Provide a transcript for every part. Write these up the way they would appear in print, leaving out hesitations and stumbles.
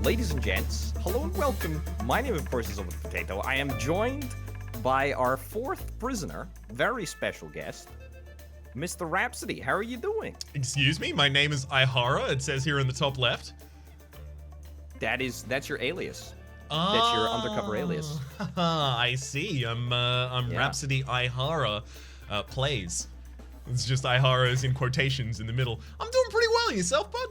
Ladies and gents, hello and welcome. My name, of course, is Owen Potato. I am joined by our fourth prisoner, very special guest, Mr. Rhapsody. How are you doing? Excuse me, my name is Ihara. It says here in the top left. That's your alias. That's your undercover alias. I see. I'm Rhapsody Ihara plays. It's just Ihara is in quotations in the middle. I'm doing pretty well. Yourself, bud?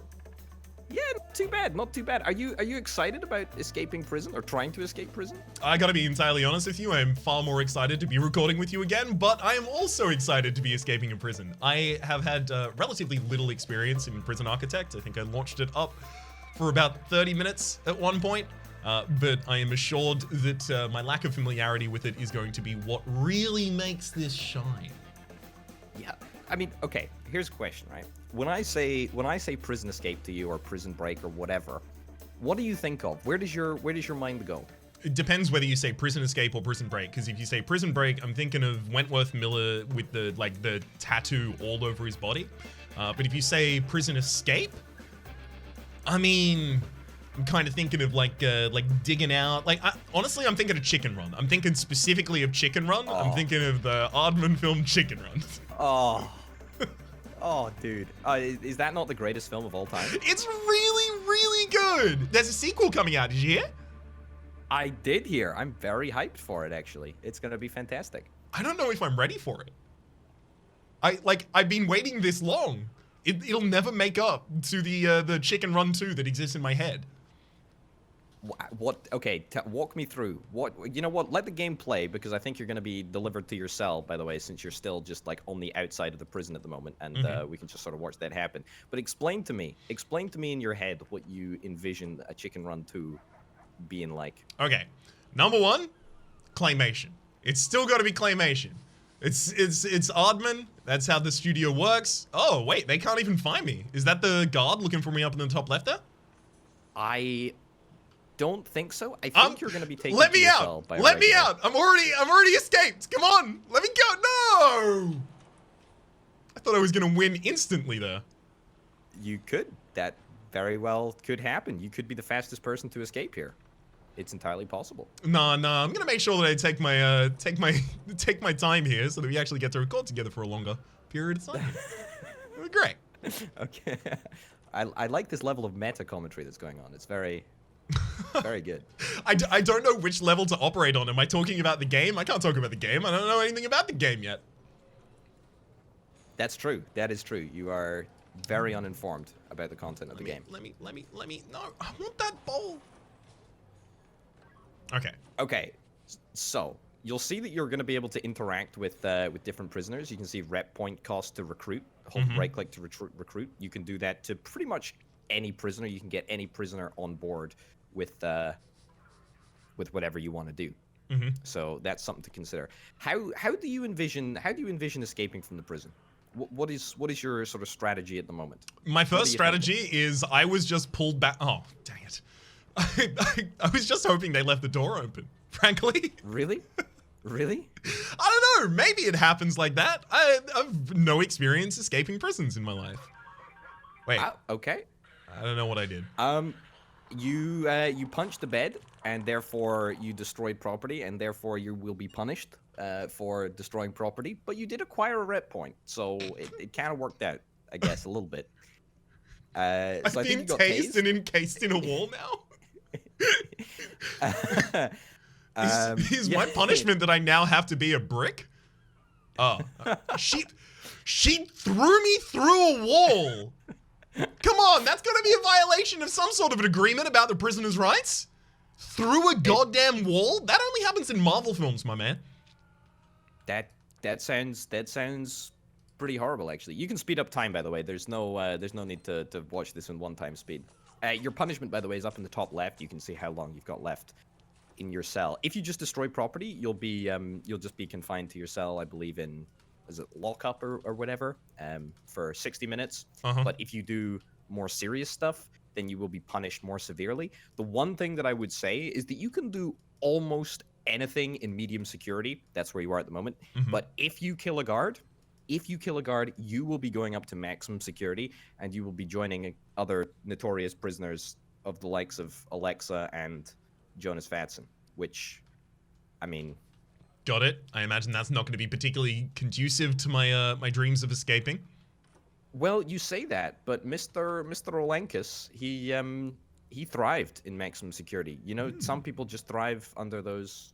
Yeah, not too bad. Not too bad. Are you excited about escaping prison or trying to escape prison? I gotta be entirely honest with you. I am far more excited to be recording with you again, but I am also excited to be escaping in prison. I have had relatively little experience in Prison Architect. I think I launched it up for about 30 minutes at one point. But I am assured that my lack of familiarity with it is going to be what really makes this shine. Yeah, I mean, okay. Here's a question, right? When I say prison escape to you or prison break or whatever, what do you think of? Where does your mind go? It depends whether you say prison escape or prison break. Because if you say prison break, I'm thinking of Wentworth Miller with the tattoo all over his body. But if you say prison escape, I mean, I'm kind of thinking of like digging out. Honestly, I'm thinking of Chicken Run. I'm thinking specifically of Chicken Run. I'm thinking of the Aardman film Chicken Run. Oh. Oh, dude. Is that not the greatest film of all time? It's really, really good. There's a sequel coming out. Did you hear? I did hear. I'm very hyped for it, actually. It's going to be fantastic. I don't know if I'm ready for it. I've been waiting this long. It'll never make up to the Chicken Run 2 that exists in my head. What? Okay, walk me through. You know what? Let the game play, because I think you're going to be delivered to your cell, by the way, since you're still just like on the outside of the prison at the moment, and we can just sort of watch that happen. But explain to me in your head what you envision a Chicken Run 2 being like. Okay, number one, claymation. It's still got to be claymation. It's Aardman. That's how the studio works. Oh wait, they can't even find me. Is that the guard looking for me up in the top left there? I don't think so. I think you're going to be taken Let to me your out. cell by Let me out. I'm already escaped. Come on. Let me go. No. I thought I was going to win instantly there. You could. That very well could happen. You could be the fastest person to escape here. It's entirely possible. No. I'm going to make sure that I take my time here so that we actually get to record together for a longer period of time. Great. Okay. I like this level of meta commentary that's going on. It's very very good. I don't know which level to operate on. Am I talking about the game? I can't talk about the game. I don't know anything about the game yet. That's true. That is true. You are very uninformed about the content of the game. Let me. No, I want that bowl. Okay. Okay. So you'll see that you're going to be able to interact with different prisoners. You can see rep point cost to recruit. Hold right click to recruit. You can do that to pretty much any prisoner. You can get any prisoner on board with whatever you want to do. So that's something to consider. How do you envision escaping from the prison? What is your sort of strategy at the moment? My first strategy is I was just pulled back. Oh, dang it. I was just hoping they left the door open, frankly. Really? Really? I don't know. Maybe it happens like that. I've no experience escaping prisons in my life. Wait. Okay. I don't know what I did. You punched the bed, and therefore you destroyed property, and therefore you will be punished for destroying property. But you did acquire a rep point, so it kind of worked out, I guess, a little bit. I've been tased and encased in a wall now. Is my punishment that I now have to be a brick? Oh, she threw me through a wall. Come on, that's got to be a violation of some sort of an agreement about the prisoner's rights. Through a goddamn wall? That only happens in Marvel films, my man. That sounds pretty horrible, actually. You can speed up time, by the way. There's no need to watch this in one-time speed. Your punishment, by the way, is up in the top left. You can see how long you've got left in your cell. If you just destroy property, you'll just be confined to your cell, I believe, in is it lockup or whatever, for 60 minutes. But if you do more serious stuff, then you will be punished more severely. The one thing that I would say is that you can do almost anything in medium security. That's where you are at the moment. But if you kill a guard, you will be going up to maximum security, and you will be joining other notorious prisoners of the likes of Alexa and Jonas Vatson, which, I mean, got it. I imagine that's not going to be particularly conducive to my my dreams of escaping. well, you say that, but Mr. Olenkus, he thrived in maximum security. You know, some people just thrive under those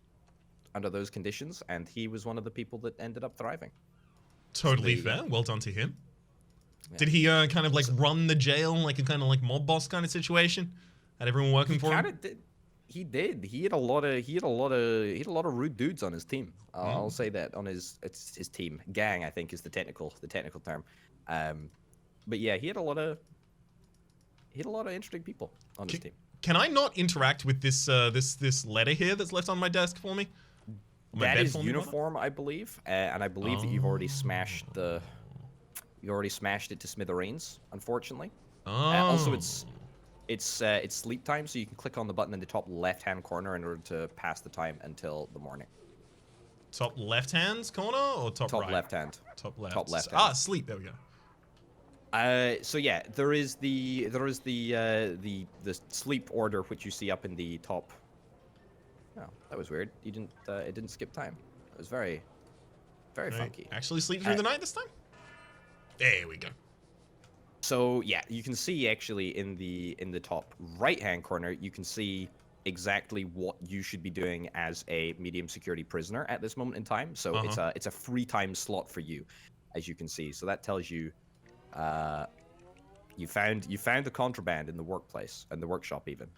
conditions, and he was one of the people that ended up thriving. Totally So there you fair. Well done to him. Yeah. Did he kind of like run the jail like a kind of like mob boss kind of situation? Had everyone working for him? He did. He had a lot of rude dudes on his team. I'll say that on his team. Gang, I think, is the technical term. But yeah, he had a lot of interesting people on his team. Can I not interact with this this letter here that's left on my desk for me? That is uniform, I believe, and I believe that you've already smashed it to smithereens, unfortunately. Also, it's sleep time, so you can click on the button in the top left-hand corner in order to pass the time until the morning. Top left-hand corner or top right? Top left-hand. Top left. Top left. Ah, sleep. There we go. So yeah, there is the sleep order which you see up in the top. Oh, that was weird. You didn't it didn't skip time. It was very funky. Actually sleep through the night this time? There we go. So yeah, you can see actually in the top right-hand corner, you can see exactly what you should be doing as a medium security prisoner at this moment in time. So it's a free time slot for you, as you can see. So that tells you you found the contraband in the workplace and the workshop even.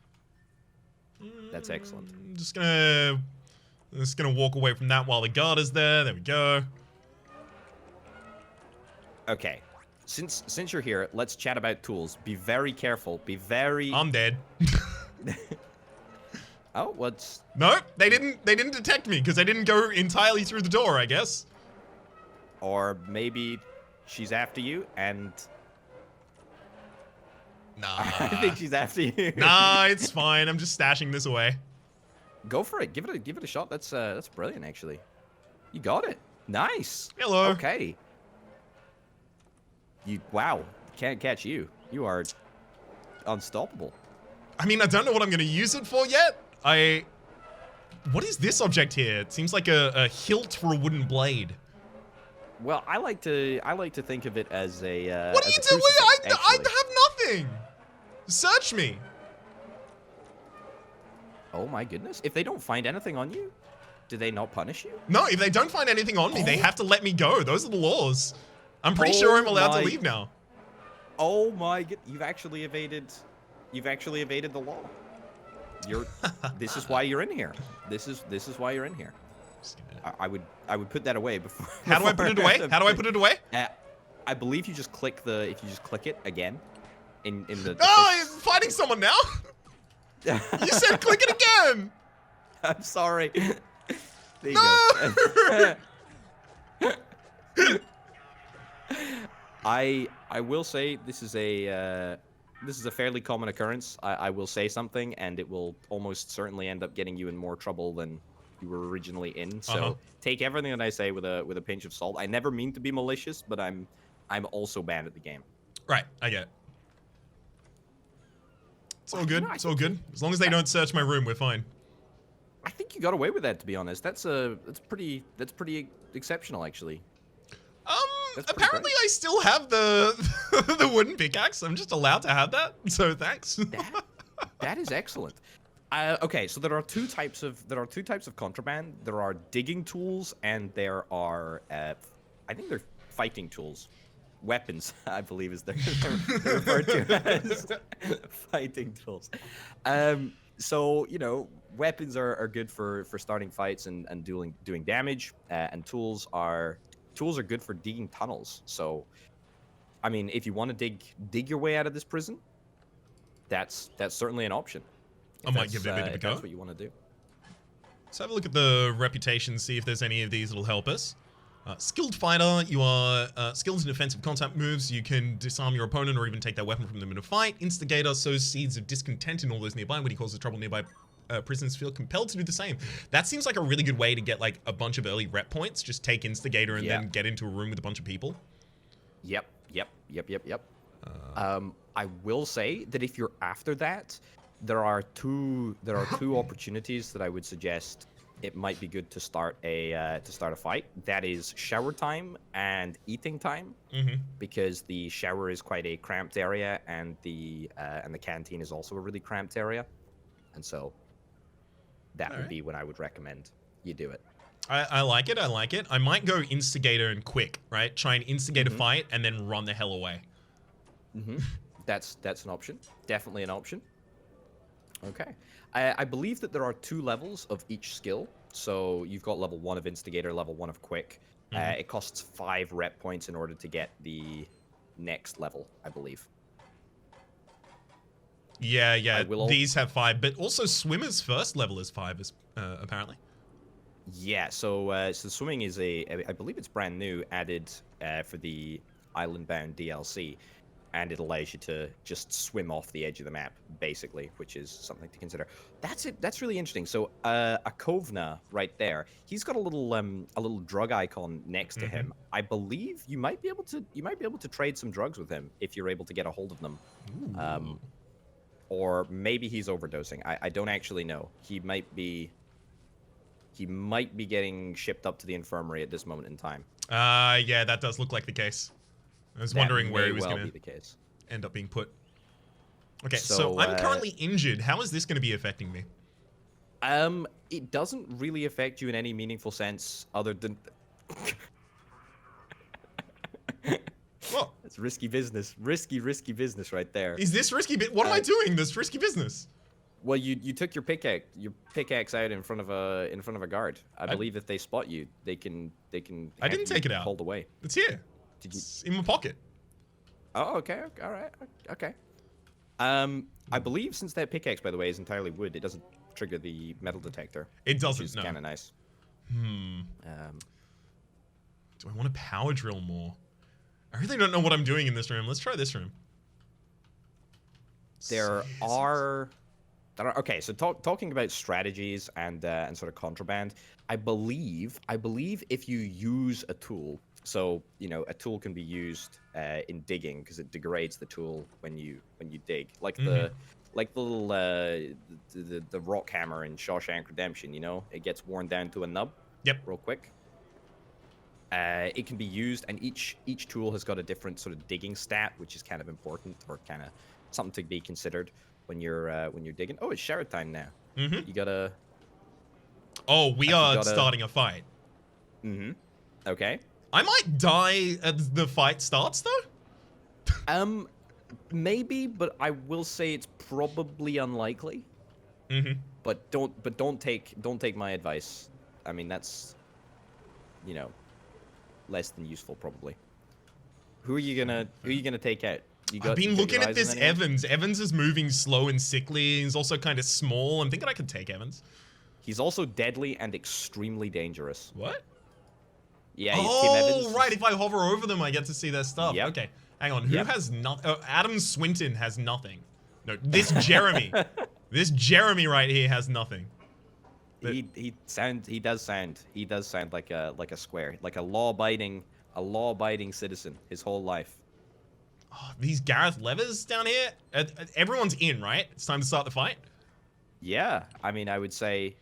That's excellent. I'm just gonna walk away from that while the guard is there. There we go. Okay. Since you're here, let's chat about tools. Be very careful. Be very. I'm dead. Oh, what's? No, they didn't detect me because I didn't go entirely through the door, I guess. Or maybe she's after you and. Nah. I think she's after you. Nah, it's fine. I'm just stashing this away. Go for it. Give it a shot. That's brilliant, actually. You got it. Nice. Hello. Okay. Wow. Can't catch you. You are unstoppable. I mean, I don't know what I'm gonna use it for yet. What is this object here? It seems like a hilt for a wooden blade. Well, I like to think of it as a. What are you doing? I have nothing. Search me. Oh my goodness! If they don't find anything on you, do they not punish you? No, if they don't find anything on me, they have to let me go. Those are the laws. I'm pretty sure I'm allowed to leave now. Oh my god! You've actually evaded the law. This is why you're in here. This is why you're in here. I would put that away before. How do I put it away? How do I put it away? I believe you just click it again. In the. Oh, he's fighting someone now. You said click it again. I'm sorry. There you No! go. I will say this is a fairly common occurrence. I will say something, and it will almost certainly end up getting you in more trouble than you were originally in. So take everything that I say with a pinch of salt. I never mean to be malicious, but I'm also bad at the game. Right, I get it. It's all good. It's all good. As long as they don't search my room, we're fine. I think you got away with that, to be honest. That's pretty exceptional, actually. Apparently I still have the the wooden pickaxe. I'm just allowed to have that. So thanks. That is excellent. Okay, so there are two types of contraband. There are digging tools, and there are I think they're fighting tools. Weapons, I believe, is they're referred to as fighting tools. So weapons are good for starting fights and doing damage, and tools are good for digging tunnels. So, I mean, if you want to dig your way out of this prison, that's certainly an option. I might give it a bit of a go. That's what you want to do. Let's have a look at the reputation, see if there's any of these that'll help us. Skilled fighter, you are skilled in offensive contact moves. You can disarm your opponent or even take their weapon from them in a fight. Instigator sows seeds of discontent in all those nearby. When he causes trouble nearby, prisoners feel compelled to do the same. That seems like a really good way to get like a bunch of early rep points. Just take Instigator and then get into a room with a bunch of people. Yep. I will say that if you're after that, there are two opportunities that I would suggest it might be good to start a fight. That is shower time and eating time, because the shower is quite a cramped area, and the canteen is also a really cramped area, and so that would be when I would recommend you do it. I like it. I like it. I might go instigator and quick, right? Try and instigate a fight and then run the hell away. That's an option. Definitely an option. Okay. I believe that there are 2 levels of each skill. So you've got level 1 of instigator, level 1 of quick. It costs 5 rep points in order to get the next level, I believe. Yeah. These have 5, but also swimmer's first level is 5, apparently. Yeah, so swimming is I believe it's brand new, added for the Island Bound DLC, and it allows you to just swim off the edge of the map, basically, which is something to consider. That's it. That's really interesting. So a Kovna right there, he's got a little drug icon next to him. I believe you might be able to trade some drugs with him if you're able to get a hold of them. Or maybe he's overdosing. I don't actually know. He might be getting shipped up to the infirmary at this moment in time. Yeah, that does look like the case. I was wondering where he was going to end up being put. Okay, so I'm currently injured. How is this going to be affecting me? It doesn't really affect you in any meaningful sense other than... What? It's risky business. Risky business right there. Is this risky? What am I doing? This risky business? Well, you took your pickaxe out in front of a guard. I believe if they spot you, they can. I didn't take it out. Hold away. It's here. It's in my pocket. Oh, okay. All right. Okay. I believe since that pickaxe, by the way, is entirely wood, it doesn't trigger the metal detector. It doesn't. Which is kind of nice. Do I want to power drill more? I really don't know what I'm doing in this room. Let's try this room. Okay, so talking about strategies and sort of contraband, I believe if you use a tool, so a tool can be used in digging because it degrades the tool when you dig, like the little the rock hammer in Shawshank Redemption. It gets worn down to a nub. Yep. Real quick. It can be used, and each tool has got a different sort of digging stat, which is kind of important, or kind of something to be considered when you're digging. Oh, it's shower time now. You gotta. Oh, we are starting a fight. Okay. I might die as the fight starts, though. Maybe, but I will say it's probably unlikely. But don't take my advice. I mean, that's less than useful probably. Who are you gonna take out? I've been looking at this Evans. Evans is moving slow and sickly. He's also kind of small. I'm thinking I could take Evans. He's also deadly and extremely dangerous. What? Yeah. Team Evans. Right. If I hover over them, I get to see their stuff. Yep. Okay. Hang on. Who has nothing? Oh, Adam Swinton has nothing. No, this Jeremy. This Jeremy right here has nothing. He does sound like a square, like a law-abiding citizen his whole life. Oh, these Gareth Levers down here. Everyone's in, right? It's time to start the fight. Yeah, I mean, I would say,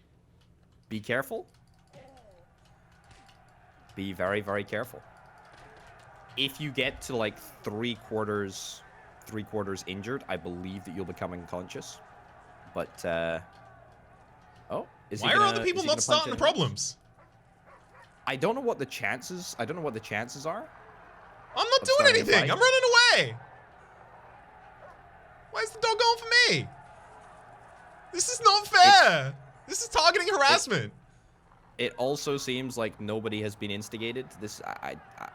be careful. Be very, very careful. If you get to like three quarters injured, I believe that you'll become unconscious. But oh. Why are other people not starting the problems? I don't know what the chances. are. I'm not doing anything. I'm running away. Why is the dog going for me? This is not fair. This is targeting harassment. It also seems like nobody has been instigated.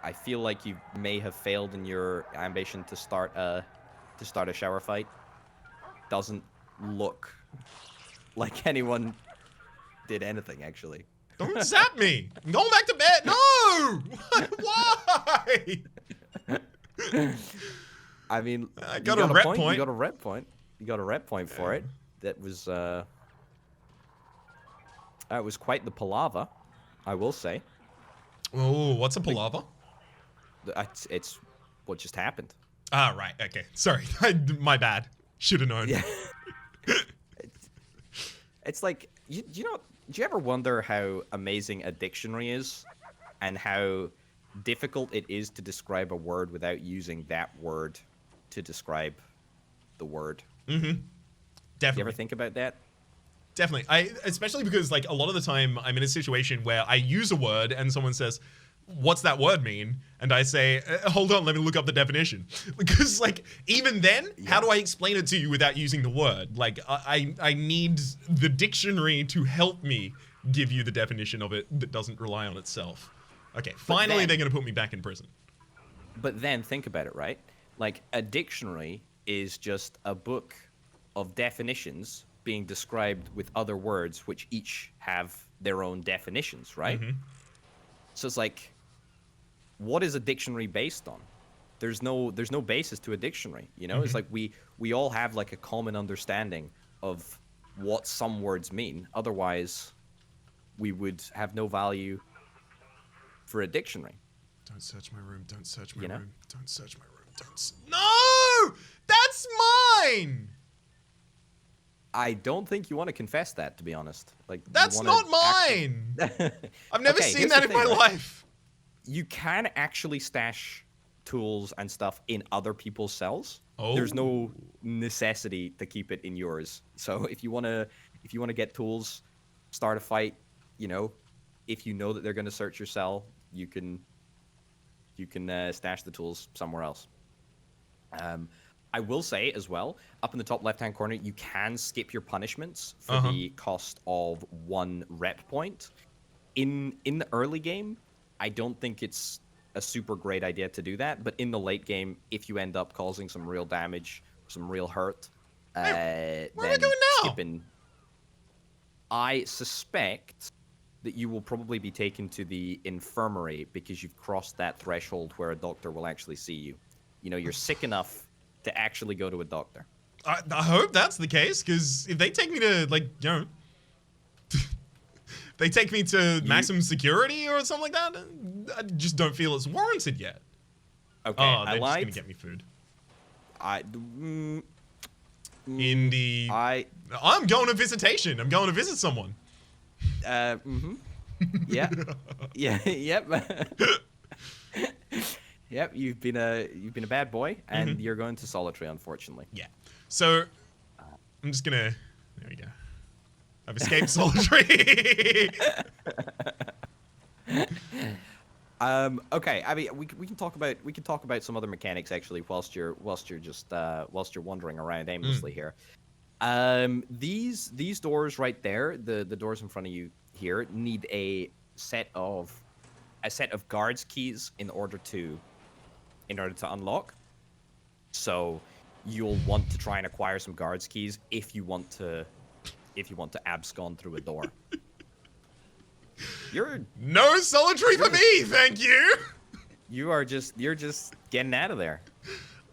I feel like you may have failed in your ambition to start a shower fight. Doesn't look like anyone did anything, actually. Don't zap me. I'm going back to bed. No! Why? I mean, I got a rep point. You got a rep point. You got a rep point for it. That was it was quite the palaver, I will say. Oh, what's a palaver? It's what just happened. Ah, right. Okay. Sorry. My bad. Should have known. Yeah. It's like, you know, do you ever wonder how amazing a dictionary is, and how difficult it is to describe a word without using that word to describe the word? Mm-hmm. You ever Definitely. think about that? Definitely. Especially because like a lot of the time I'm in a situation where I use a word and someone says, "What's that word mean?" And I say, "Hold on, let me look up the definition." Because like even then, how do I explain it to you without using the word? Like I need the dictionary to help me give you the definition of it that doesn't rely on itself. Okay, finally they're gonna put me back in prison. But then think about it, right? Like a dictionary is just a book of definitions being described with other words which each have their own definitions, right? So it's like, what is a dictionary based on? There's no basis to a dictionary, you know? It's like we all have like a common understanding of what some words mean. Otherwise, we would have no value for a dictionary. Don't search my room. Don't search my You know? room. Don't search my room. No! That's mine! I don't think you want to confess that, to be honest. Like, That's not mine! I've never Okay, seen here's that the in my thing, right? life. You can actually stash tools and stuff in other people's cells. Oh. There's no necessity to keep it in yours. So if you wanna get tools, start a fight, you know, if you know that they're gonna search your cell, you can stash the tools somewhere else. I will say as well, up in the top left-hand corner, you can skip your punishments for the cost of 1 rep point. In the early game, I don't think it's a super great idea to do that, but in the late game, if you end up causing some real damage, some real hurt, Where am I then going now? skipping. I suspect that you will probably be taken to the infirmary because you've crossed that threshold where a doctor will actually see you. You know, you're sick enough to actually go to a doctor. I hope that's the case, because if they take me to, like, you know, they take me to maximum security or something like that, I just don't feel it's warranted yet. Okay, Oh, they're I just lied. gonna get me food. In the... I'm going to visitation. I'm going to visit someone. Yeah. Yeah. Yep. Yep. You've been a bad boy, and you're going to solitary, unfortunately. Yeah. So I'm just gonna. There we go. I've escaped solitary. Okay. I mean, we can talk about some other mechanics actually whilst you're wandering around aimlessly here. These doors right there, the doors in front of you here, need a set of guards keys in order to unlock. So you'll want to try and acquire some guards keys if you want to abscond through a door. You're No solitary for me, thank you. you're just getting out of there.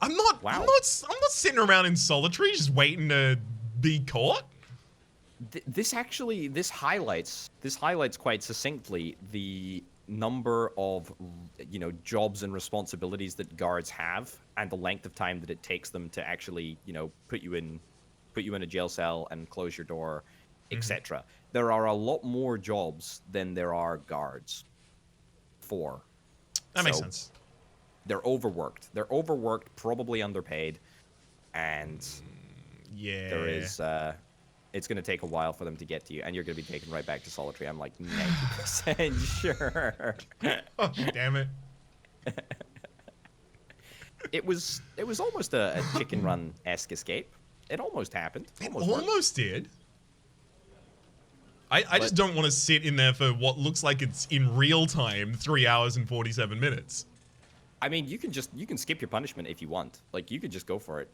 I'm not. Wow. I'm not sitting around in solitary just waiting to be caught. This highlights quite succinctly the number of, you know, jobs and responsibilities that guards have, and the length of time that it takes them to actually, you know, put you in a jail cell and close your door, etc. There are a lot more jobs than there are guards for. That makes sense. They're overworked. They're overworked, probably underpaid, and Yeah. there is it's going to take a while for them to get to you, and you're going to be taken right back to solitary. I'm like 90% sure. Oh, damn it. It was almost a chicken run-esque escape. It almost happened. It Almost worked. almost did. I just don't want to sit in there for what looks like it's in real time, 3 hours and 47 minutes. I mean, you can skip your punishment if you want. Like, you could just go for it.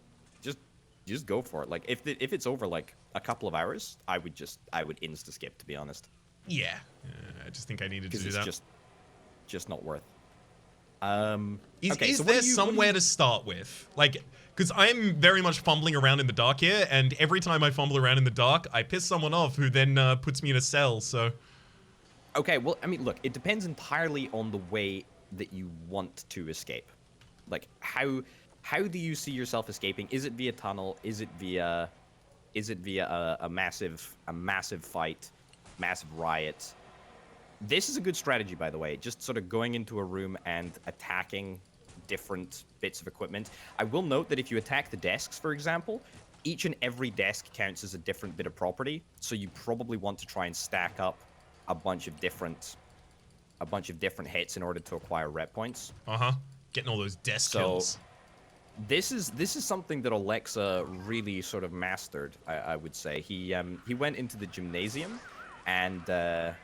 Just go for it. Like, if it's over like a couple of hours, I would insta skip, to be honest. Yeah. I just think I needed to do Because that. it's just not worth. Is there somewhere to start with? Like, because I'm very much fumbling around in the dark here, and every time I fumble around in the dark, I piss someone off who then puts me in a cell, so... Okay, well, I mean, look, it depends entirely on the way that you want to escape. Like, how do you see yourself escaping? Is it via tunnel? Is it via Is it via a massive fight, massive riot? This is a good strategy, by the way. Just sort of going into a room and attacking different bits of equipment. I will note that if you attack the desks, for example, each and every desk counts as a different bit of property. So you probably want to try and stack up a bunch of different hits in order to acquire rep points. Getting all those desk So kills. this is something that Alexa really sort of mastered, I would say. He went into the gymnasium, and there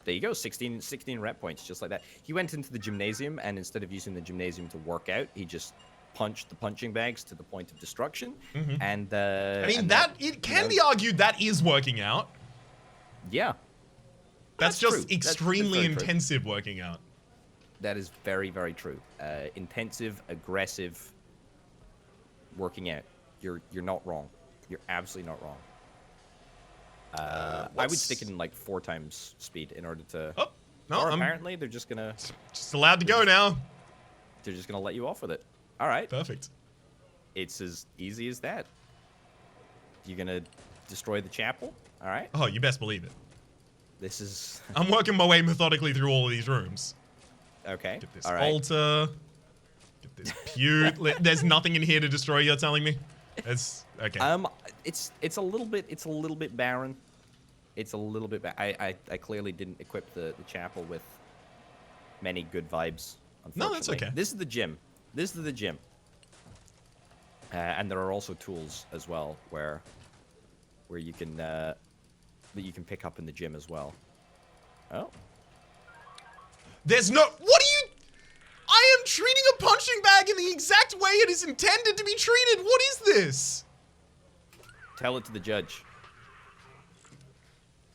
you go, 16 rep points, just like that. He went into the gymnasium, and instead of using the gymnasium to work out, he just punched the punching bags to the point of destruction. And I mean, it can be argued that is working out. Yeah. That's just true. extremely That's very intensive working out. That is very, very true. Intensive, aggressive working out. You're not wrong. You're absolutely not wrong. I would stick it in like 4 times speed in order to. Oh, no, or I'm apparently they're just gonna. just allowed to go now. They're just gonna let you off with it. All right. Perfect. It's as easy as that. You're gonna destroy the chapel. All right. Oh, you best believe it. This is. I'm working my way methodically through all of these rooms. Okay. Get this all right. altar. Get this pew. There's nothing in here to destroy. You're telling me? It's okay. It's a little bit barren. It's a little bit. I clearly didn't equip the chapel with many good vibes. No, that's okay. This is the gym. And there are also tools as well where you can that you can pick up in the gym as well. Oh. There's no. What are you? I am treating a punching bag in the exact way it is intended to be treated. What is this? Tell it to the judge.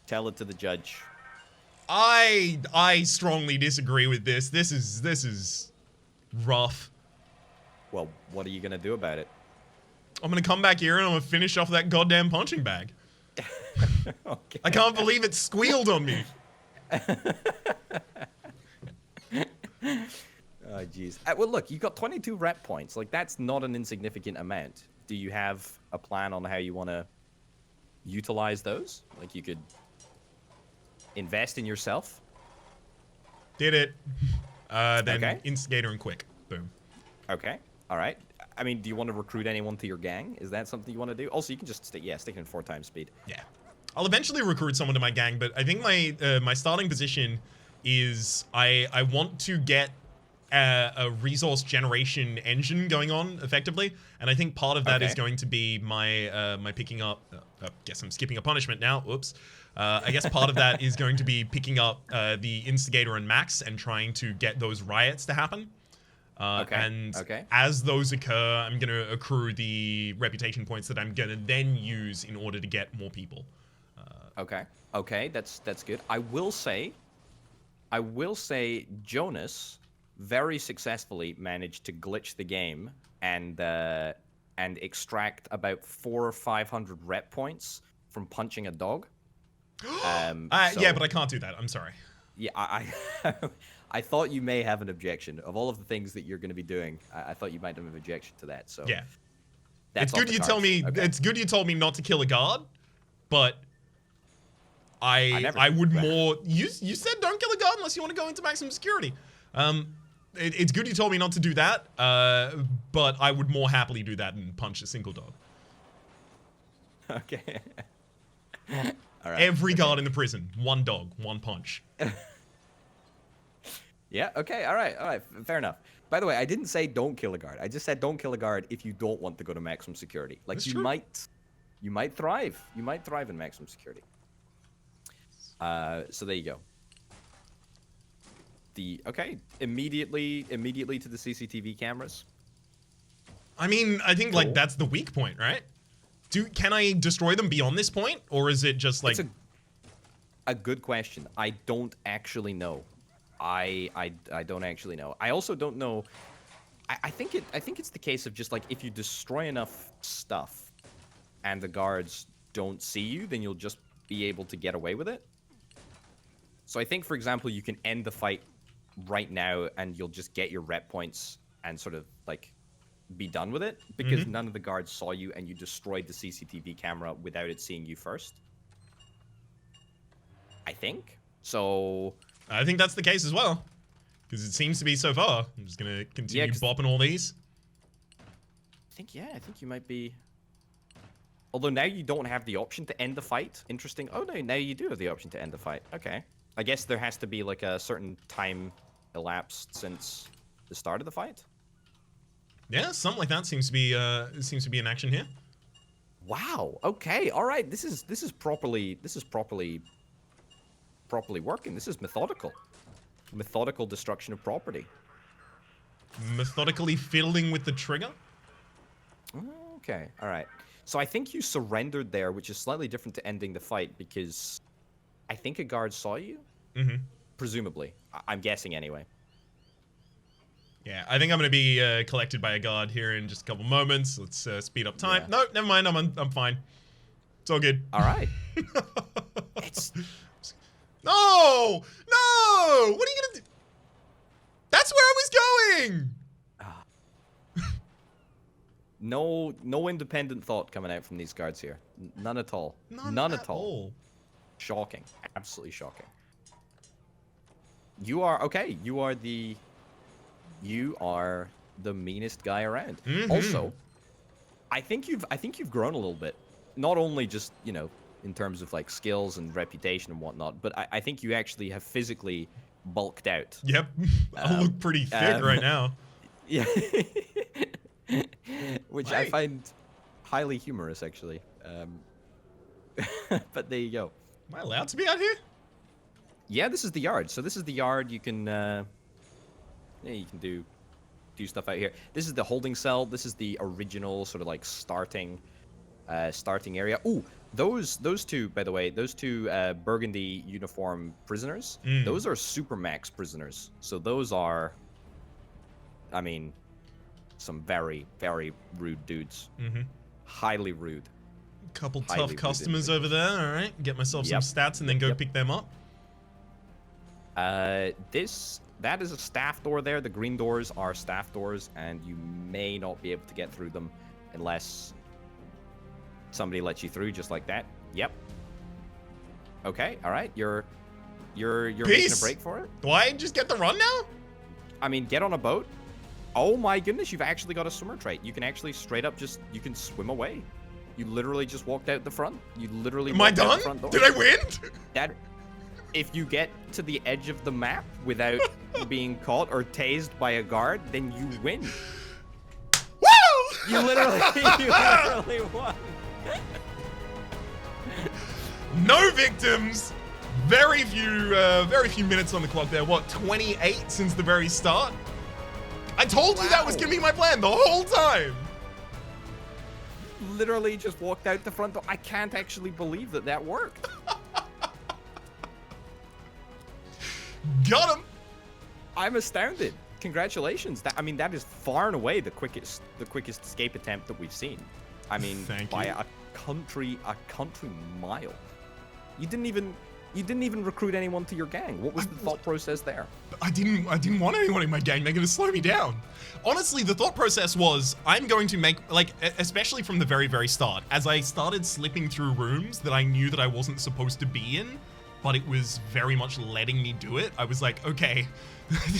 Tell it to the judge. I strongly disagree with this. This is rough. Well, what are you gonna do about it? I'm gonna come back here and I'm gonna finish off that goddamn punching bag. Okay. I can't believe it squealed on me. Oh, jeez. Well, look, you got 22 rep points. Like, that's not an insignificant amount. Do you have a plan on how you want to utilize those? Like, you could invest in yourself? Did it. Then Okay. instigator and quick. Boom. Okay. All right. I mean, do you want to recruit anyone to your gang? Is that something you want to do? Also, you can just stick in 4 times speed. Yeah. I'll eventually recruit someone to my gang, but I think my starting position is I want to get a resource generation engine going on effectively, and I think part of that is going to be my my picking up. Guess I'm skipping a punishment now. Oops. I guess part of that is going to be picking up the instigator and max and trying to get those riots to happen. And as those occur, I'm going to accrue the reputation points that I'm going to then use in order to get more people. Okay, that's good. I will say Jonas very successfully managed to glitch the game and extract about 400 or 500 rep points from punching a dog. Yeah, but I can't do that. I'm sorry. Yeah, I thought you may have an objection. Of all of the things that you're going to be doing, I thought you might have an objection to that. So yeah, that's it's good you tell me. Okay. It's good you told me not to kill a guard, but I would more. You said don't kill a guard unless you want to go into maximum security. It's good you told me not to do that. But I would more happily do that and punch a single dog. Okay. All right. Every guard in the prison, 1 dog, 1 punch. Yeah, okay, all right, fair enough. By the way, I didn't say don't kill a guard. I just said don't kill a guard if you don't want to go to maximum security. Like, That's you true. might thrive. You might thrive in maximum security. So there you go. Immediately to the CCTV cameras. I mean, I think, like, that's the weak point, right? Can I destroy them beyond this point? Or is it just, like... It's a good question. I don't actually know. I don't actually know. I also don't know... I think it's the case of just, like, if you destroy enough stuff and the guards don't see you, then you'll just be able to get away with it. So I think, for example, you can end the fight right now and you'll just get your rep points and sort of, like, be done with it because none of the guards saw you and you destroyed the CCTV camera without it seeing you first. I think. So... I think that's the case as well. Because it seems to be so far. I'm just going to continue bopping all these. I think you might be... Although now you don't have the option to end the fight. Interesting. Oh, no, now you do have the option to end the fight. Okay. I guess there has to be, like, a certain time elapsed since the start of the fight. Yeah, something like that seems to be in action here. Wow. Okay. All right. This is properly working. This is methodical. Methodical destruction of property. Methodically fiddling with the trigger? Okay. All right. So I think you surrendered there, which is slightly different to ending the fight because I think a guard saw you. Mm-hmm. Presumably. I'm guessing anyway. Yeah, I think I'm going to be collected by a guard here in just a couple moments. Let's speed up time. Yeah. No, never mind. I'm fine. It's all good. All right. It's... No! No! What are you going to do? That's where I was going! No independent thought coming out from these guards here. None at all. None at all. Shocking. Absolutely shocking. You are okay. You are the meanest guy around. Also, I think you've grown a little bit. Not only just, you know, in terms of like skills and reputation and whatnot, but I think you actually have physically bulked out. Yep. I look pretty thick right now. Yeah. Which I find highly humorous, actually. But there you go. Am I allowed to be out here? Yeah, this is the yard. So this is the yard. You can, you can do stuff out here. This is the holding cell. This is the original sort of like starting area. Ooh, those two, by the way, those two burgundy uniform prisoners. Those are supermax prisoners. So those are, I mean, some very, very rude dudes. Highly rude. Couple tough customers over there. All right, get myself some stats and then go pick them up. That is a staff door there. The green doors are staff doors, and you may not be able to get through them unless somebody lets you through just like that. Yep. Okay. All right. You're making a break for it. Do I just get the run now? I mean, get on a boat. Oh my goodness, you've actually got a swimmer trait. You can actually straight up you can swim away. You literally just walked out the front. You literally Am I done? Did I win? If you get to the edge of the map without being caught or tased by a guard, then you win. Woo! You literally won. No victims. Very few minutes on the clock there. What, 28 since the very start? I told you that was gonna be my plan the whole time. Literally just walked out the front door. I can't actually believe that worked. Got him. I'm astounded. Congratulations. That is far and away the quickest escape attempt that we've seen. I mean, by a country mile. You didn't even recruit anyone to your gang. What was the thought process there? I didn't want anyone in my gang. They're gonna slow me down. Honestly, the thought process was I'm going to make, like, especially from the very, very start, as I started slipping through rooms that I knew that I wasn't supposed to be in, but it was very much letting me do it. I was like, okay,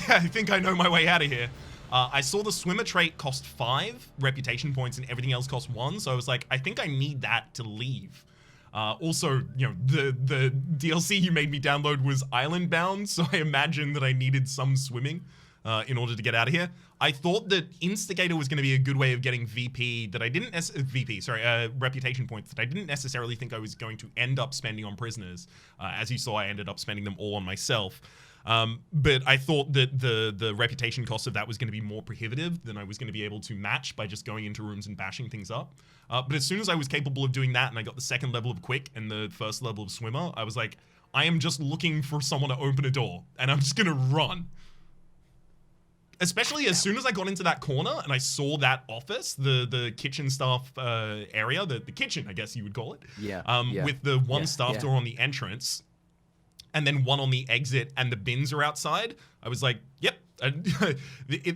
I think I know my way out of here. I saw the swimmer trait cost 5 reputation points and everything else cost 1, so I was like, I think I need that to leave. Also, you know, the DLC you made me download was island bound, so I imagined that I needed some swimming in order to get out of here. I thought that Instigator was going to be a good way of getting reputation points that I didn't necessarily think I was going to end up spending on prisoners. As you saw, I ended up spending them all on myself. But I thought that the reputation cost of that was going to be more prohibitive than I was going to be able to match by just going into rooms and bashing things up. But as soon as I was capable of doing that and I got the second level of Quick and the first level of Swimmer, I was like, I am just looking for someone to open a door and I'm just going to run. Especially as soon as I got into that corner and I saw that office, the kitchen staff area, the kitchen, I guess you would call it. With the one staff door on the entrance and then one on the exit and the bins are outside. I was like, yep,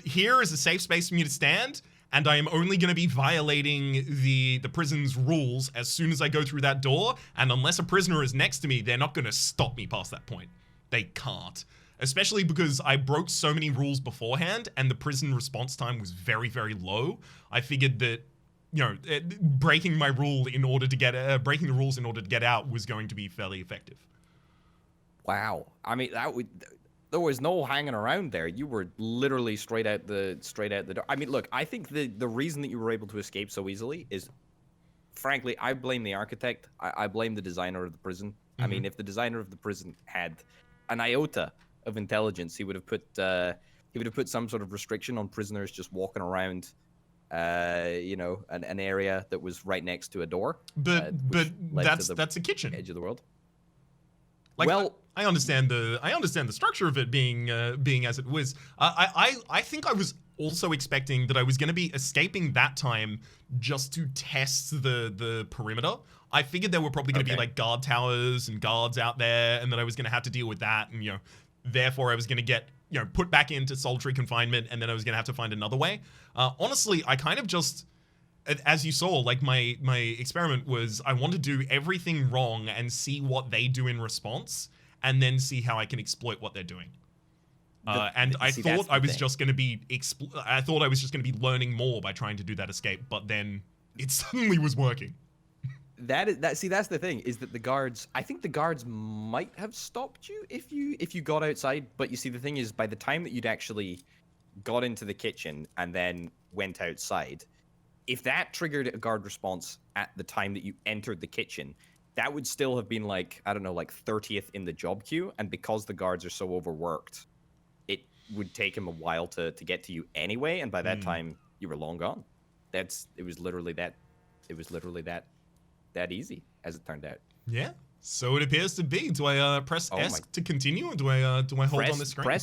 here is a safe space for me to stand. and I am only going to be violating the prison's rules as soon as I go through that door, and unless a prisoner is next to me, they're not going to stop me past that point. They can't. Especially because I broke so many rules beforehand, and the prison response time was very, very low. I figured that, you know, breaking my rule in order to get breaking the rules in order to get out was going to be fairly effective. Wow. I mean, there was no hanging around there. You were literally straight out the door. I mean, look, I think the reason that you were able to escape so easily is, frankly, I blame the architect. I blame the designer of the prison. Mm-hmm. I mean, if the designer of the prison had an iota of intelligence, he would have put some sort of restriction on prisoners just walking around, you know, an area that was right next to a door. But that's a kitchen. Edge of the world. Like, well, I understand the structure of it being as it was. I think I was also expecting that I was going to be escaping that time just to test the perimeter. I figured there were probably going to be like guard towers and guards out there, and that I was going to have to deal with that, and, you know, therefore I was going to get, you know, put back into solitary confinement, and then I was going to have to find another way. Honestly, I kind of just, as you saw, like my experiment was I want to do everything wrong and see what they do in response, and then see how I can exploit what they're doing. And I thought I was just going to be learning more by trying to do that escape, but then it suddenly was working. That's the thing, is that the guards, I think the guards might have stopped you if you got outside, but you see, the thing is, by the time that you'd actually got into the kitchen and then went outside, if that triggered a guard response at the time that you entered the kitchen, that would still have been like, I don't know, like 30th in the job queue, and because the guards are so overworked, it would take him a while to get to you anyway, and by that time you were long gone. It was literally that easy, as it turned out. Yeah, so it appears to be. Do I press S to continue, or do I hold on the screen?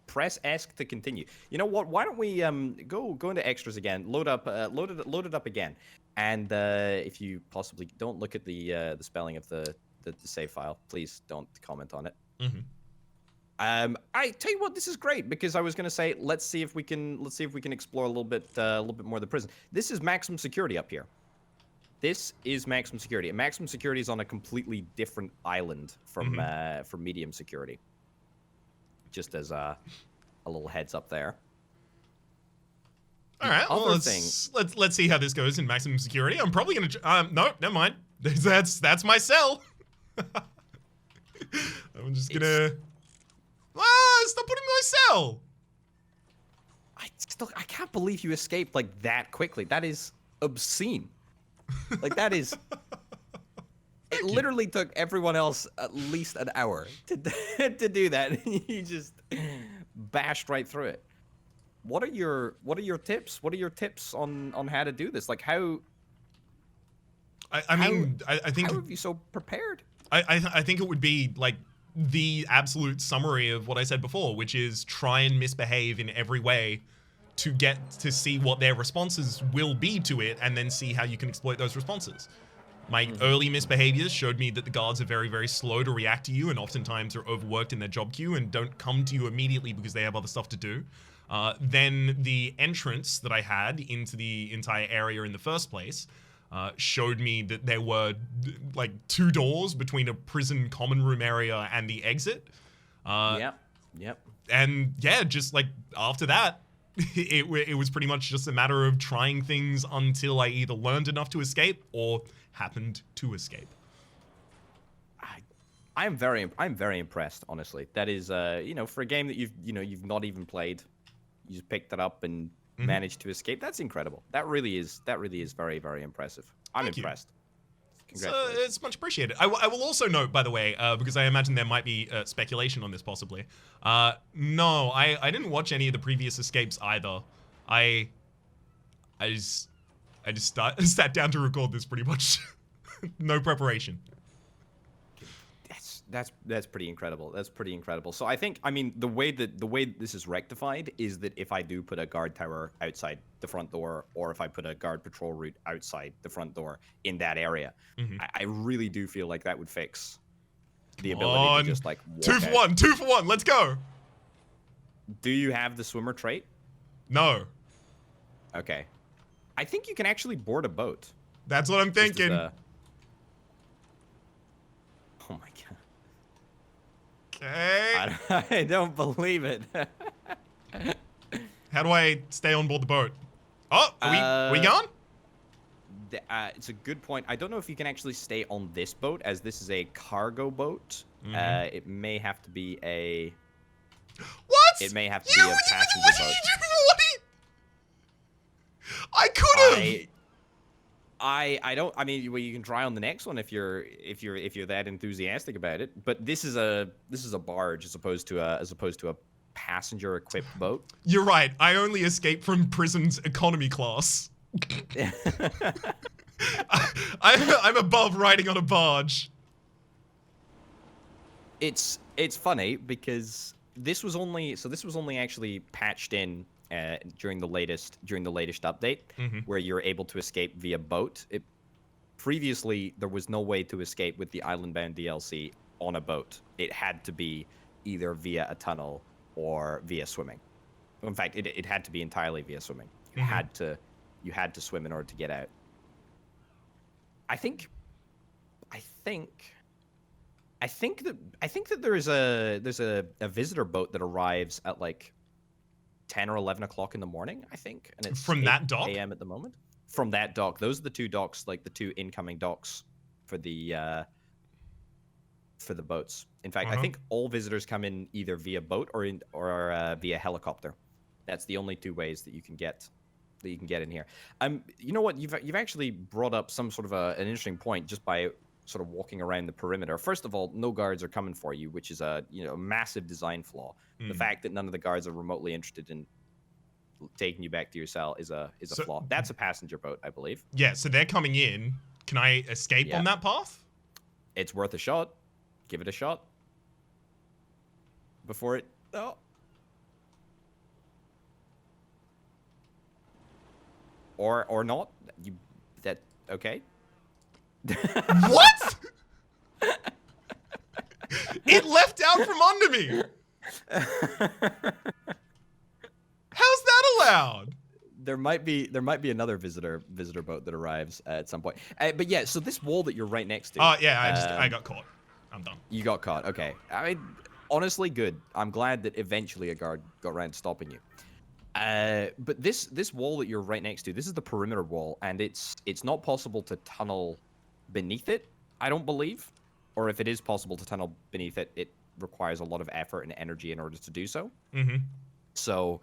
Press S to continue. You know what? Why don't we go into extras again? Load it up again, and if you possibly don't look at the spelling of the save file, please don't comment on it. Mm-hmm. I tell you what, this is great, because I was going to say let's see if we can explore a little bit more of the prison. This is maximum security up here. This is maximum security. And maximum security is on a completely different island from medium security. Just as a little heads up there. All right. Well, let's see how this goes in maximum security. I'm probably gonna. No, never mind. That's my cell. I'm just gonna. Stop putting my cell. I can't believe you escaped like that quickly. That is obscene. Like, that is... It literally took everyone else at least an hour to do that. You just bashed right through it. What are your tips? What are your tips on how to do this? Like, how... I think... How have you so prepared? I think it would be, like, the absolute summary of what I said before, which is try and misbehave in every way to get to see what their responses will be to it, and then see how you can exploit those responses. My early misbehaviors showed me that the guards are very, very slow to react to you, and oftentimes are overworked in their job queue and don't come to you immediately because they have other stuff to do. Then the entrance that I had into the entire area in the first place showed me that there were like 2 doors between a prison common room area and the exit. Yep. And yeah, just like after that, it was pretty much just a matter of trying things until I either learned enough to escape or happened to escape. I'm very impressed, honestly. That is, you know, for a game that you've not even played, you just picked it up and managed to escape. That's incredible. That really is very, very impressive. I'm impressed. Congratulations. It's much appreciated. I will also note, by the way, because I imagine there might be speculation on this possibly. No, I didn't watch any of the previous escapes either. I just sat down to record this pretty much. No preparation. That's pretty incredible. That's pretty incredible. So I think, I mean, the way this is rectified is that if I do put a guard tower outside the front door, or if I put a guard patrol route outside the front door in that area, I really do feel like that would fix the ability to just like walk out. 2 for 1. Let's go. Do you have the swimmer trait? No. Okay. I think you can actually board a boat. That's what I'm thinking. Oh my god. Okay. I don't believe it. How do I stay on board the boat? Oh, are we gone? It's a good point. I don't know if you can actually stay on this boat, as this is a cargo boat. It may have to be a... What? It may have to be a passenger boat. I could have. I don't. I mean, well, you can try on the next one if you're that enthusiastic about it. But this is a barge as opposed to a passenger equipped boat. You're right. I only escaped from prison's economy class. I'm above riding on a barge. It's funny because this was only actually patched in during the latest update, where you're able to escape via boat. Previously there was no way to escape with the Island Bound DLC on a boat. It had to be either via a tunnel or via swimming. In fact, it had to be entirely via swimming. You had to swim in order to get out. I think that there's a visitor boat that arrives at like 10 or 11 o'clock in the morning, I think, and it's from that dock a.m. at the moment. From that dock, those are the two docks, like the two incoming docks for the boats. In fact, I think all visitors come in either via boat or via helicopter. That's the only two ways that you can get in here. You know what? You've actually brought up some sort of an interesting point just by sort of walking around the perimeter. First of all, no guards are coming for you, which is a massive design flaw. The fact that none of the guards are remotely interested in taking you back to your cell is a flaw. That's a passenger boat, I believe. Yeah, so they're coming in. Can I escape on that path? It's worth a shot. Give it a shot. Before it... Oh. Or not. Okay. What? It left out from under me. How's that allowed? There might be another visitor boat that arrives at some point. But yeah, so this wall that you're right next to. Oh yeah, I got caught. I'm done. You got caught. Okay. I mean, honestly, good. I'm glad that eventually a guard got around to stopping you. But this wall that you're right next to, this is the perimeter wall, and it's not possible to tunnel beneath it, I don't believe. Or if it is possible to tunnel beneath it, it requires a lot of effort and energy in order to do so. So,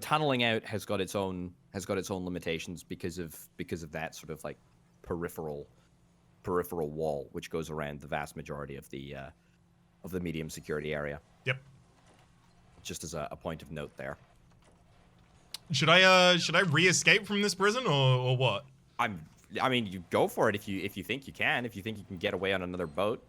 tunneling out has got its own limitations because of that sort of like peripheral wall which goes around the vast majority of the medium security area. Yep. Just as a point of note there. Should I re-escape from this prison or what? I mean, you go for it if you think you can. If you think you can get away on another boat,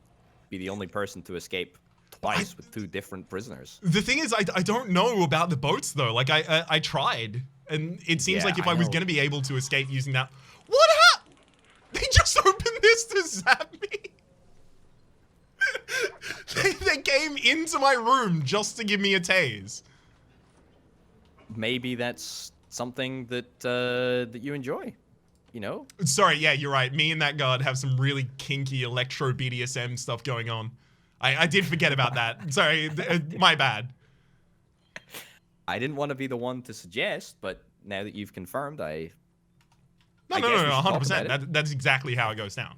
be the only person to escape twice with two different prisoners. The thing is, I don't know about the boats though. Like I tried, and it seems like if I was gonna be able to escape using that, what happened? They just opened this to zap me. They came into my room just to give me a tase. Maybe that's something that you enjoy. Sorry, yeah, you're right. Me and that guard have some really kinky electro BDSM stuff going on. I did forget about that. Sorry, my bad. I didn't want to be the one to suggest, but now that you've confirmed, No, 100%. That's exactly how it goes down.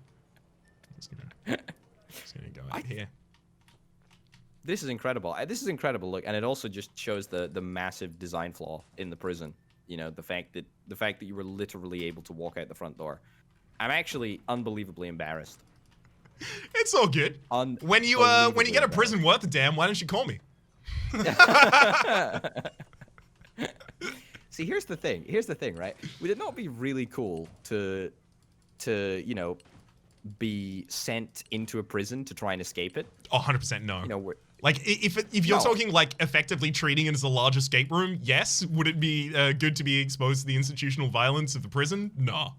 Just gonna go out here. This is incredible. This is incredible. Look, and it also just shows the massive design flaw in the prison. The fact that you were literally able to walk out the front door. I'm actually unbelievably embarrassed. It's all good. When you get a prison worth a damn, why don't you call me? See, here's the thing, right? Would it not be really cool to be sent into a prison to try and escape it? 100% no. Like, if you're talking, like, effectively treating it as a large escape room, yes. Would it be good to be exposed to the institutional violence of the prison? No.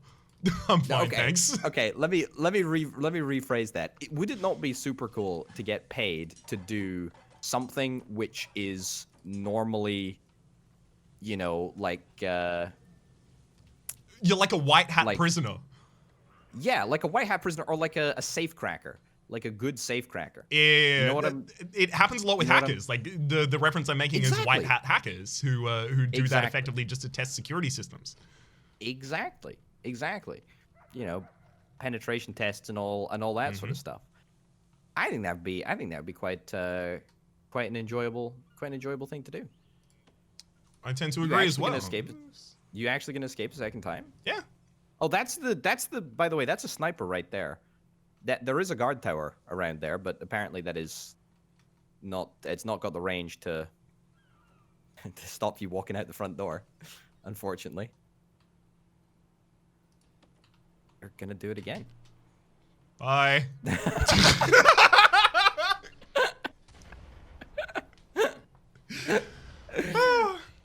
I'm fine, thanks. Okay, let me rephrase that. Would it not be super cool to get paid to do something which is normally, like, You're like a white hat Like- prisoner. Yeah, like a white hat prisoner or like a safe cracker. Like a good safe cracker. Yeah, You know what it happens a lot with you know what hackers. Like the reference I'm making is white Exactly. hat hackers who do that Exactly. effectively just to test security systems. Exactly. You know, penetration tests and all that sort of stuff. I think that'd be quite an enjoyable thing to do. I tend to You agree as actually well. gonna escape? You actually gonna escape a second time? Yeah. Oh, that's the. By the way, that's a sniper right there. That there is a guard tower around there, but apparently that is not. It's not got the range to to stop you walking out the front door. Unfortunately, you're gonna do it again. Bye.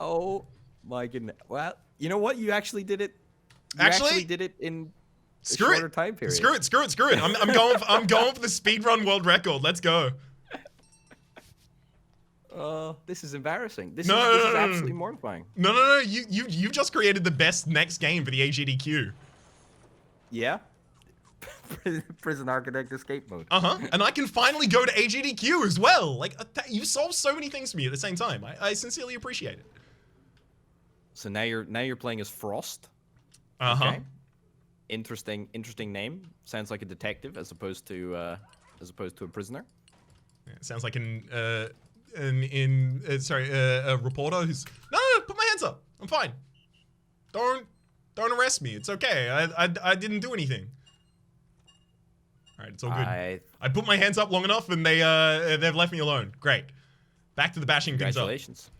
Oh my goodness! Well, you know what? You actually did it. You Actually did it in a Screw shorter it. time period. Screw it. I'm going for the speedrun world record. Let's go. This is embarrassing. This No, is no, no. absolutely mortifying. No. You've just created the best next game for the AGDQ. Yeah. Prison Architect escape mode. And I can finally go to AGDQ as well. Like you solved so many things for me at the same time. I sincerely appreciate it. So now you're playing as Frost. Okay. Interesting name. Sounds like a detective as opposed to a prisoner. Yeah, it sounds like a reporter who's no, put my hands up. I'm fine. Don't arrest me. It's okay. I didn't do anything. All right, it's all good. I put my hands up long enough, and they've left me alone. Great. Back to the bashing things up. Congratulations.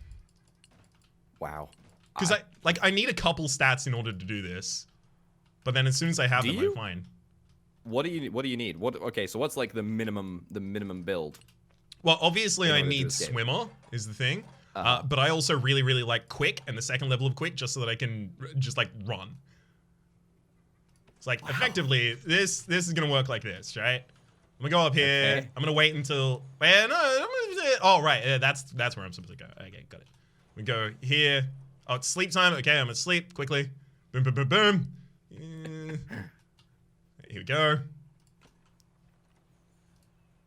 Wow. Because I need a couple stats in order to do this, but then as soon as I have them, I'm fine. What do you need? Okay, so what's like the minimum build? Well, obviously I order to need escape. swimmer is the thing, but I also really like quick and the second level of quick just so that I can just like run. It's like effectively this is gonna work like this, right? I'm gonna go up here. Okay. I'm gonna wait until. Oh right, yeah, that's where I'm supposed to go. Okay, got it. We go here. Oh, it's sleep time. Okay, I'm asleep. Quickly. Boom, boom, boom, boom. Here we go.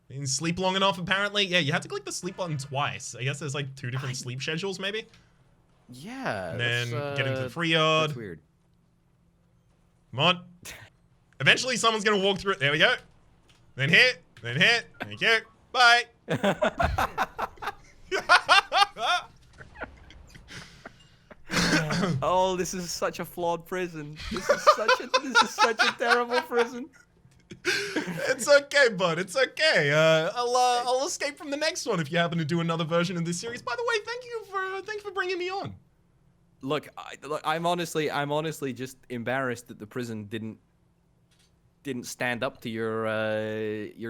Didn't sleep long enough, apparently. Yeah, you have to click the sleep button twice. I guess there's like 2 different sleep schedules, maybe. Yeah. And then get into the free yard. That's weird. Come on. Eventually, someone's gonna walk through it. There we go. Then hit. Then hit. Thank you. Bye. Oh, this is such a flawed prison. This is such a terrible prison. It's okay, bud. It's okay. I'll escape from the next one if you happen to do another version of this series. By the way, thank you for bringing me on. Look, I'm honestly just embarrassed that the prison didn't stand up to your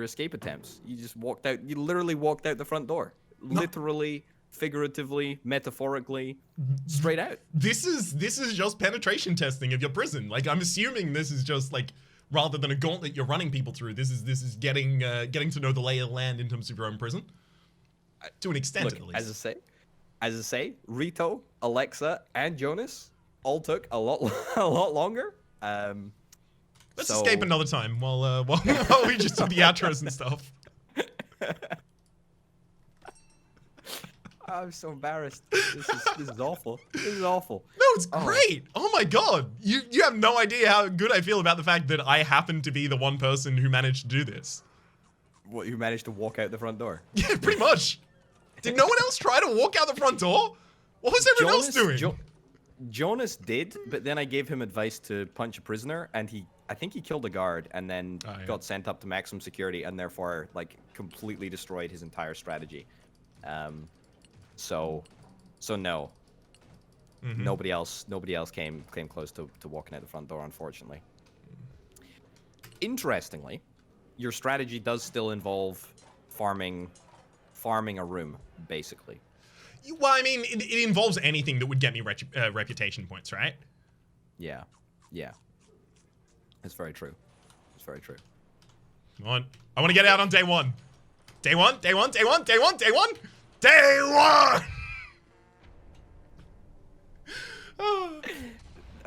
escape attempts. You just walked out. You literally walked out the front door. No. Literally, figuratively, metaphorically, straight out. This is just penetration testing of your prison. Like I'm assuming this is just like rather than a gauntlet you're running people through. This is getting to know the lay of the land in terms of your own prison. To an extent, Look, at least. as I say, Rito, Alexa, and Jonas all took a lot longer. Let's escape another time while we just do the outros and stuff. I'm so embarrassed. This is awful. This is awful. No, it's great. Oh my god. You have no idea how good I feel about the fact that I happen to be the one person who managed to do this. What, you managed to walk out the front door? Yeah, pretty much. Did no one else try to walk out the front door? What was everyone else doing? Jonas did, but then I gave him advice to punch a prisoner, and I think he killed a guard, and then got sent up to maximum security, and therefore like completely destroyed his entire strategy. So no. Mm-hmm. Nobody else came close to walking out the front door, unfortunately. Interestingly, your strategy does still involve farming a room, basically. Well, I mean, it involves anything that would get me reputation points, right? Yeah. It's very true. It's very true. Come on. I want to get out on day one. Day one.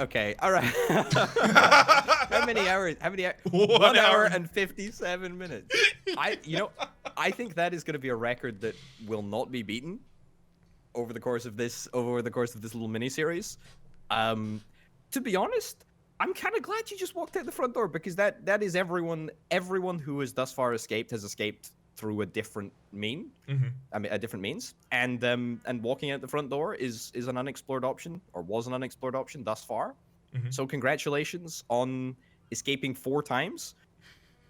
Okay, all right. How many hours? How many? 1 hour and 57 minutes. I think that is going to be a record that will not be beaten over the course of this little mini series. To be honest, I'm kind of glad you just walked out the front door, because that is everyone who has thus far escaped has escaped through a different different means, and walking out the front door is an unexplored option, or was an unexplored option thus far. So congratulations on escaping 4 times,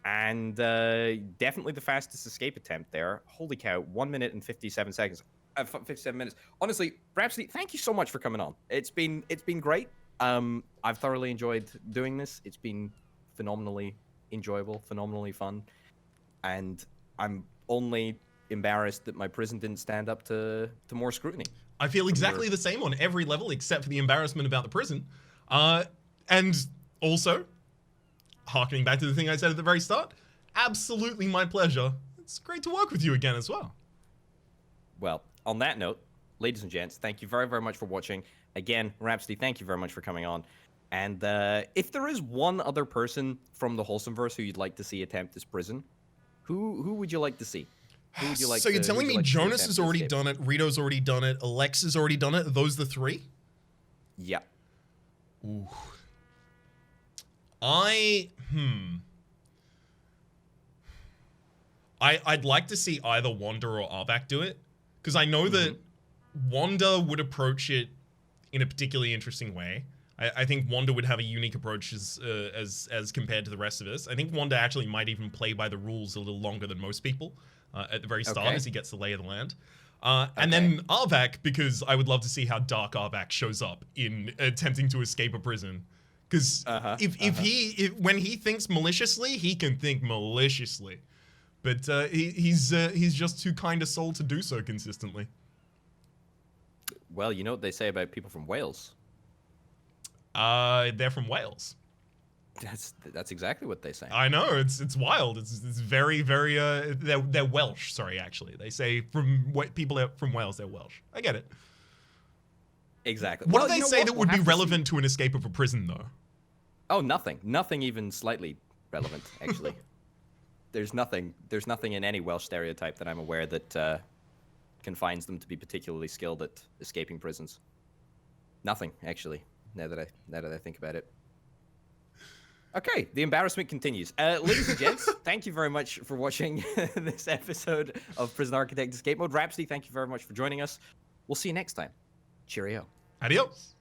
and definitely the fastest escape attempt there. Holy cow, 1 minute and 57 seconds. 57 minutes. Honestly, Rhapsody, thank you so much for coming on. It's been great. I've thoroughly enjoyed doing this. It's been phenomenally enjoyable, phenomenally fun, and I'm only embarrassed that my prison didn't stand up to more scrutiny. I feel exactly the same on every level except for the embarrassment about the prison. And also, harkening back to the thing I said at the very start, absolutely my pleasure. It's great to work with you again as well. Well, on that note, ladies and gents, thank you very, very much for watching. Again, Rhapsody, thank you very much for coming on. And if there is one other person from the Wholesomeverse who you'd like to see attempt this prison, who would you like to see? Who would you like? So you're telling me Jonas has already done it, Rito's already done it, Alexa's already done it? Are those the 3? Yeah. Ooh. I'd like to see either Wanda or Arvak do it, because I know that Wanda would approach it in a particularly interesting way. I think Wanda would have a unique approach as compared to the rest of us. I think Wanda actually might even play by the rules a little longer than most people at the very start, as he gets the lay of the land. And then Arvak, because I would love to see how Dark Arvak shows up in attempting to escape a prison. Because when he thinks maliciously, he can think maliciously. But he's just too kind a soul to do so consistently. Well, you know what they say about people from Wales? They're from Wales. That's exactly what they say. I know, it's wild. It's very, very they're Welsh. Sorry, actually, they say people from Wales, they're Welsh. I get it. Exactly. What do they say that would be relevant to an escape of a prison, though? Oh, nothing even slightly relevant, actually. There's nothing in any Welsh stereotype that I'm aware that confines them to be particularly skilled at escaping prisons. Nothing, actually, now that I think about it. Okay, the embarrassment continues. Ladies and gents, thank you very much for watching this episode of Prison Architect Escape Mode. Rhapsody, thank you very much for joining us. We'll see you next time. Cheerio. Adios.